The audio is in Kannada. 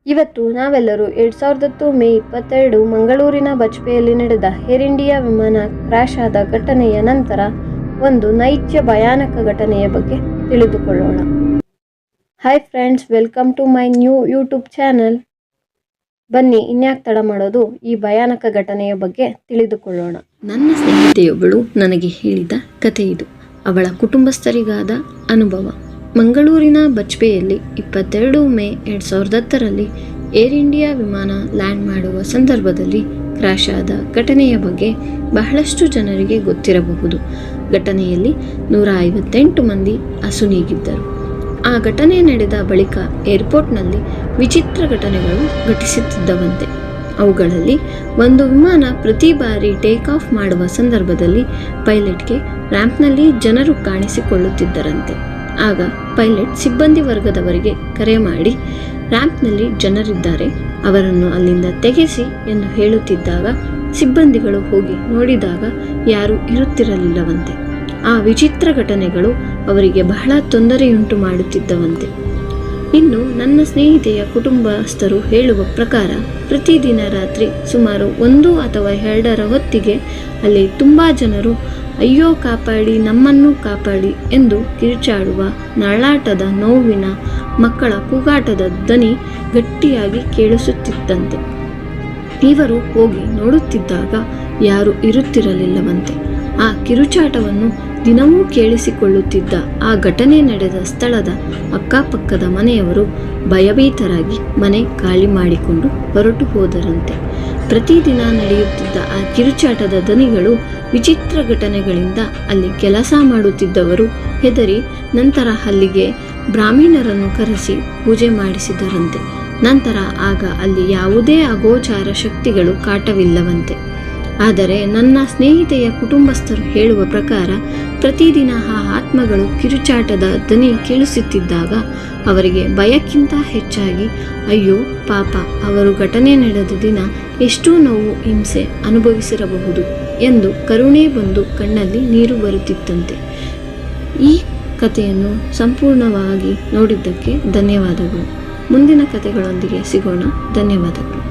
ಇವತ್ತು ನಾವೆಲ್ಲರೂ 2010 ಮೇ 22 ಮಂಗಳೂರಿನ ಬಜ್ಪೆಯಲ್ಲಿ ನಡೆದ ಏರ್ ಇಂಡಿಯಾ ವಿಮಾನ ಕ್ರ್ಯಾಶ್ ಆದ ಘಟನೆಯ ನಂತರ ಒಂದು ನೈಜ ಭಯಾನಕ ಘಟನೆಯ ಬಗ್ಗೆ ತಿಳಿದುಕೊಳ್ಳೋಣ. Hi friends, welcome to my new YouTube channel. ಬನ್ನಿ, ಇನ್ಯಾಕೆ ತಡ ಮಾಡೋದು, ಈ ಭಯಾನಕ ಘಟನೆಯ ಬಗ್ಗೆ ತಿಳಿದುಕೊಳ್ಳೋಣ. ನನ್ನ ಸ್ನೇಹಿತೆಯೊಬ್ಬಳು ನನಗೆ ಹೇಳಿದ ಕಥೆ ಇದು. ಅವಳ ಕುಟುಂಬಸ್ಥರಿಗಾದ ಅನುಭವ. ಮಂಗಳೂರಿನ ಬಜ್ಪೆಯಲ್ಲಿ 22 ಮೇ 2010ರಲ್ಲಿ ಏರ್ ಇಂಡಿಯಾ ವಿಮಾನ ಲ್ಯಾಂಡ್ ಮಾಡುವ ಸಂದರ್ಭದಲ್ಲಿ ಕ್ರ್ಯಾಶ್ ಆದ ಘಟನೆಯ ಬಗ್ಗೆ ಬಹಳಷ್ಟು ಜನರಿಗೆ ಗೊತ್ತಿರಬಹುದು. ಘಟನೆಯಲ್ಲಿ 158 ಮಂದಿ ಅಸುನೀಗಿದ್ದರು. ಆ ಘಟನೆ ನಡೆದ ಬಳಿಕ ಏರ್ಪೋರ್ಟ್ನಲ್ಲಿ ವಿಚಿತ್ರ ಘಟನೆಗಳು ಘಟಿಸುತ್ತಿದ್ದವಂತೆ. ಅವುಗಳಲ್ಲಿ ಒಂದು ವಿಮಾನ ಪ್ರತಿ ಬಾರಿ ಟೇಕ್ ಆಫ್ ಮಾಡುವ ಸಂದರ್ಭದಲ್ಲಿ ಪೈಲಟ್ಗೆ ರ್ಯಾಂಪ್ನಲ್ಲಿ ಜನರು ಕಾಣಿಸಿಕೊಳ್ಳುತ್ತಿದ್ದರಂತೆ. ಆಗ ಪೈಲಟ್ ಸಿಬ್ಬಂದಿ ವರ್ಗದವರಿಗೆ ಕರೆ ಮಾಡಿ ರ್ಯಾಂಪ್ನಲ್ಲಿ ಜನರಿದ್ದಾರೆ, ಅವರನ್ನು ಅಲ್ಲಿಂದ ತೆಗೆಸಿ ಎಂದು ಹೇಳುತ್ತಿದ್ದಾಗ ಸಿಬ್ಬಂದಿಗಳು ಹೋಗಿ ನೋಡಿದಾಗ ಯಾರೂ ಇರುತ್ತಿರಲಿಲ್ಲವಂತೆ. ಆ ವಿಚಿತ್ರ ಘಟನೆಗಳು ಅವರಿಗೆ ಬಹಳ ತೊಂದರೆಯುಂಟು ಮಾಡುತ್ತಿದ್ದವಂತೆ. ಇನ್ನು ನನ್ನ ಸ್ನೇಹಿತೆಯ ಕುಟುಂಬಸ್ಥರು ಹೇಳುವ ಪ್ರಕಾರ ಪ್ರತಿದಿನ ರಾತ್ರಿ ಸುಮಾರು 1 ಅಥವಾ 2ರ ಹೊತ್ತಿಗೆ ಅಲ್ಲಿ ತುಂಬ ಜನರು ಅಯ್ಯೋ ಕಾಪಾಡಿ, ನಮ್ಮನ್ನು ಕಾಪಾಡಿ ಎಂದು ಕಿರುಚಾಡುವ, ನರಳಾಟದ, ನೋವಿನ, ಮಕ್ಕಳ ಕೂಗಾಟದ ಧ್ವನಿ ಗಟ್ಟಿಯಾಗಿ ಕೇಳಿಸುತ್ತಿದ್ದಂತೆ. ಇವರು ಹೋಗಿ ನೋಡುತ್ತಿದ್ದಾಗ ಯಾರೂ ಇರುತ್ತಿರಲಿಲ್ಲವಂತೆ. ಆ ಕಿರುಚಾಟವನ್ನು ದಿನವೂ ಕೇಳಿಸಿಕೊಳ್ಳುತ್ತಿದ್ದ ಆ ಘಟನೆ ನಡೆದ ಸ್ಥಳದ ಅಕ್ಕಪಕ್ಕದ ಮನೆಯವರು ಭಯಭೀತರಾಗಿ ಮನೆ ಖಾಲಿ ಮಾಡಿಕೊಂಡು ಹೊರಟು ಹೋದರಂತೆ. ಪ್ರತಿದಿನ ನಡೆಯುತ್ತಿದ್ದ ಆ ಕಿರುಚಾಟದ ಧ್ವನಿಗಳು, ವಿಚಿತ್ರ ಘಟನೆಗಳಿಂದ ಅಲ್ಲಿ ಕೆಲಸ ಮಾಡುತ್ತಿದ್ದವರು ಹೆದರಿ ನಂತರ ಅಲ್ಲಿಗೆ ಬ್ರಾಹ್ಮಣರನ್ನು ಕರೆಸಿ ಪೂಜೆ ಮಾಡಿಸಿದರಂತೆ. ನಂತರ ಆಗ ಅಲ್ಲಿ ಯಾವುದೇ ಅಗೋಚರ ಶಕ್ತಿಗಳು ಕಾಟವಿಲ್ಲವಂತೆ. ಆದರೆ ನನ್ನ ಸ್ನೇಹಿತೆಯ ಕುಟುಂಬಸ್ಥರು ಹೇಳುವ ಪ್ರಕಾರ ಪ್ರತಿದಿನ ಆ ಆತ್ಮಗಳು ಕಿರುಚಾಟದ ಧ್ವನಿ ಕೇಳಿಸುತ್ತಿದ್ದಾಗ ಅವರಿಗೆ ಭಯಕ್ಕಿಂತ ಹೆಚ್ಚಾಗಿ ಅಯ್ಯೋ ಪಾಪ, ಅವರು ಘಟನೆ ನಡೆದ ದಿನ ಎಷ್ಟು ನೋವು, ಹಿಂಸೆ ಅನುಭವಿಸಿರಬಹುದು ಎಂದು ಕರುಣೆ ಬಂದು ಕಣ್ಣಲ್ಲಿ ನೀರು ಬರುತ್ತಿತ್ತಂತೆ. ಈ ಕಥೆಯನ್ನು ಸಂಪೂರ್ಣವಾಗಿ ನೋಡಿದ್ದಕ್ಕೆ ಧನ್ಯವಾದಗಳು. ಮುಂದಿನ ಕಥೆಗಳೊಂದಿಗೆ ಸಿಗೋಣ. ಧನ್ಯವಾದಗಳು.